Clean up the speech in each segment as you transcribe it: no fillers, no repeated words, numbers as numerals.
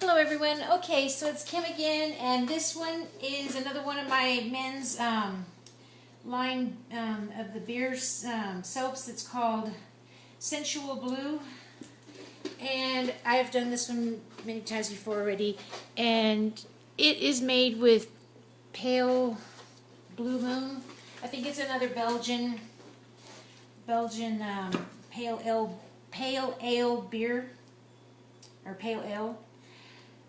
Hello everyone. Okay, so it's Kim again, and this one is another one of my men's line of the beer soaps. It's called Sensual Bleu, and I've done this one many times before already, and it is made with pale Blue Moon. I think it's another Belgian pale ale beer, or pale ale.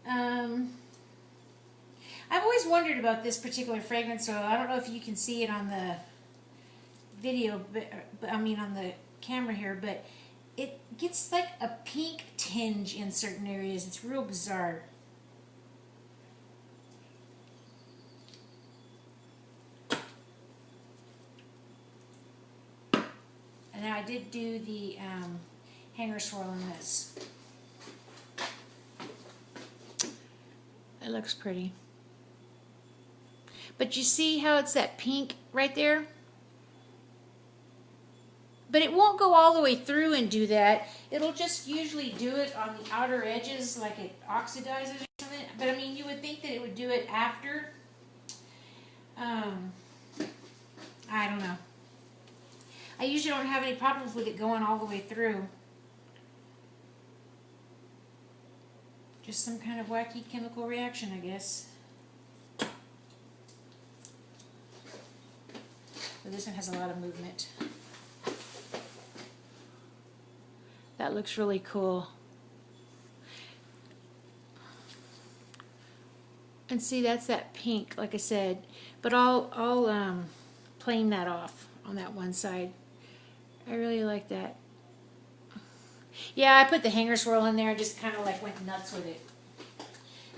I've always wondered about this particular fragrance oil. I don't know if you can see it on the video, but I mean on the camera here, but it gets like a pink tinge in certain areas. It's real bizarre. And now I did do the hanger swirl in this. It looks pretty. But you see how it's that pink right there? But it won't go all the way through and do that. It'll just usually do it on the outer edges, like it oxidizes or something. But I mean, you would think that it would do it after. I don't know. I usually don't have any problems with it going all the way through. Just some kind of wacky chemical reaction, I guess. But this one has a lot of movement. That looks really cool. And see, that's that pink, like I said. But I'll plane that off on that one side. I really like that. Yeah, I put the hanger swirl in there. I just kind of like went nuts with it.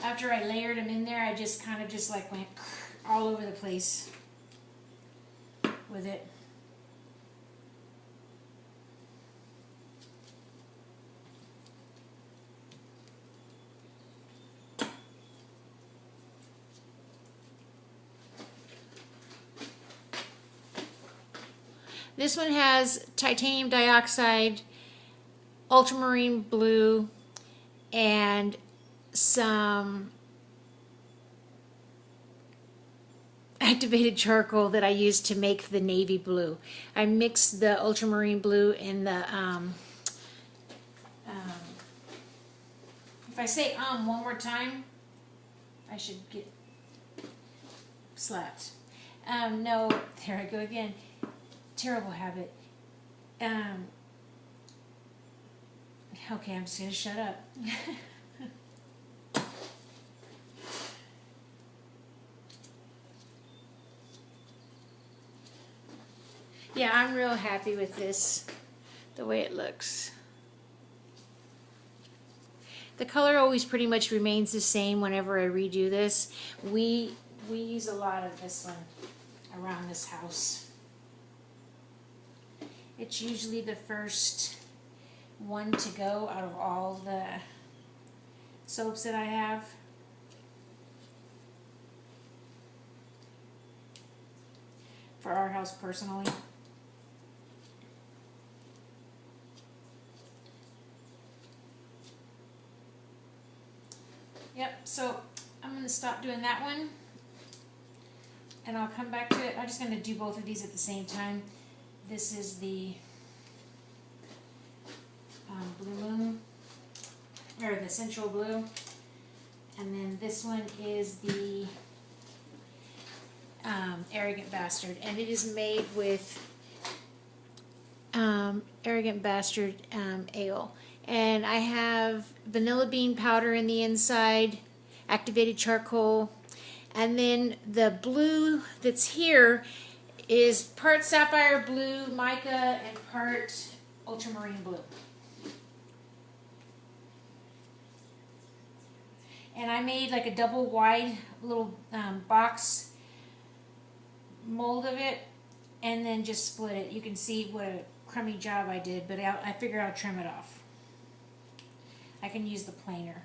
After I layered them in there, I just kind of just like went all over the place with it. This one has titanium dioxide, ultramarine blue, and some activated charcoal that I used to make the navy blue. I mixed the ultramarine blue and the if I say one more time, I should get slapped. No, there I go again. Terrible habit. Okay, I'm just going to shut up. Yeah, I'm real happy with this, the way it looks. The color always pretty much remains the same whenever I redo this. We use a lot of this one around this house. It's usually the first one to go out of all the soaps that I have. For our house personally. Yep, so I'm going to stop doing that one. And I'll come back to it. I'm just going to do both of these at the same time. This is the Blue Moon, or the Sensual Bleu, and then this one is the Arrogant Bastard, and it is made with Arrogant Bastard ale. And I have vanilla bean powder in the inside, activated charcoal, and then the blue that's here is part sapphire blue mica and part ultramarine blue. And I made like a double wide little box mold of it, and then just split it. You can see what a crummy job I did, but I figured I'll trim it off. I can use the planer.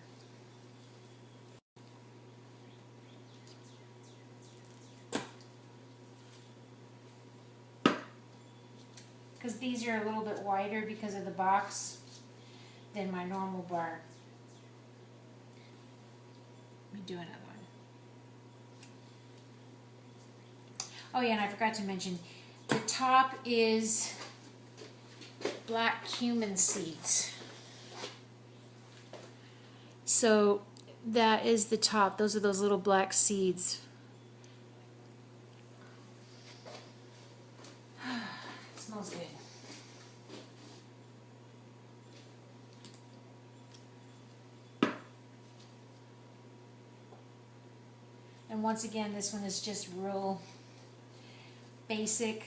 Because these are a little bit wider because of the box than my normal bar. me do another one. Oh yeah, and I forgot to mention, the top is black cumin seeds. So that is the top. Those are those little black seeds. It smells good. And once again, this one is just real basic.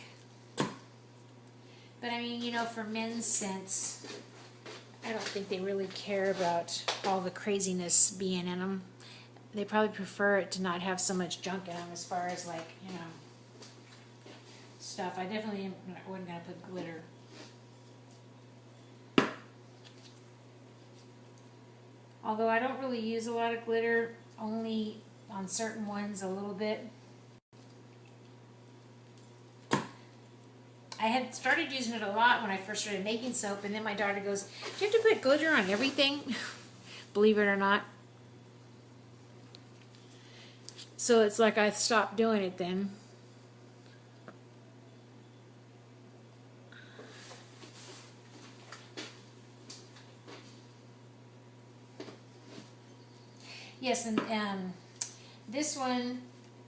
But I mean, you know, for men's scents, I don't think they really care about all the craziness being in them. They probably prefer it to not have so much junk in them as far as, like, you know, stuff. I definitely wasn't going to put glitter. Although I don't really use a lot of glitter, only on certain ones a little bit. I had started using it a lot when I first started making soap, and then my daughter goes, "Do you have to put glitter on everything?" Believe it or not. So it's like I stopped doing it then. Yes, and this one,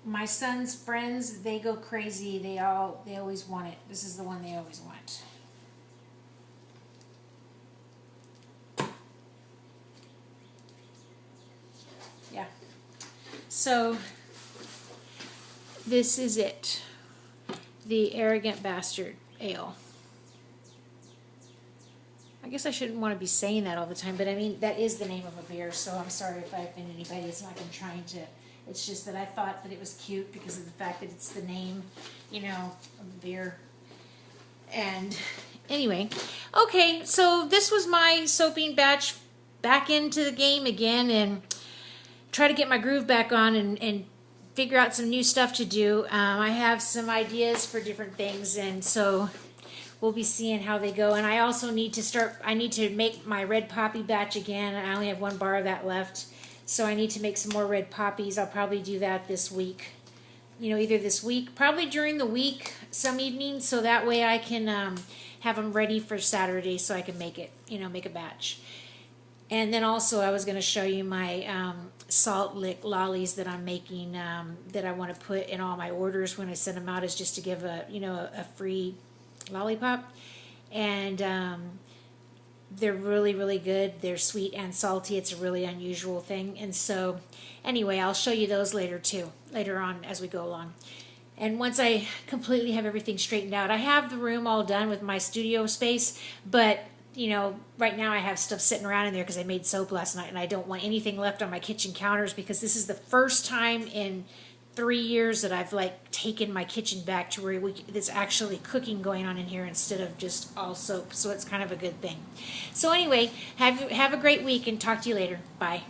my son's friends, they go crazy. They always want it. This is the one they always want. Yeah. So this is it. The Arrogant Bastard Ale. I guess I shouldn't want to be saying that all the time, but I mean, that is the name of a beer, so I'm sorry if I offend anybody. It's not like I'm trying to. It's just that I thought that it was cute because of the fact that it's the name, you know, of the beer. And anyway, okay, so this was my soaping batch, back into the game again, and try to get my groove back on and figure out some new stuff to do. I have some ideas for different things, and so we'll be seeing how they go. And I also need to make my red poppy batch again. I only have 1 bar of that left. So I need to make some more red poppies. I'll probably do that this week. You know, either this week, probably during the week, some evenings, so that way I can have them ready for Saturday so I can make it, you know, make a batch. And then also I was going to show you my salt lick lollies that I'm making, that I want to put in all my orders when I send them out, is just to give a, you know, a free lollipop. And they're really, really good. They're sweet and salty. It's a really unusual thing. And so, anyway, I'll show you those later on as we go along. And once I completely have everything straightened out, I have the room all done with my studio space, but, you know, right now I have stuff sitting around in there because I made soap last night, and I don't want anything left on my kitchen counters because this is the first time in 3 years that I've like taken my kitchen back to where there's actually cooking going on in here instead of just all soap. So it's kind of a good thing. So anyway, have a great week and talk to you later. Bye.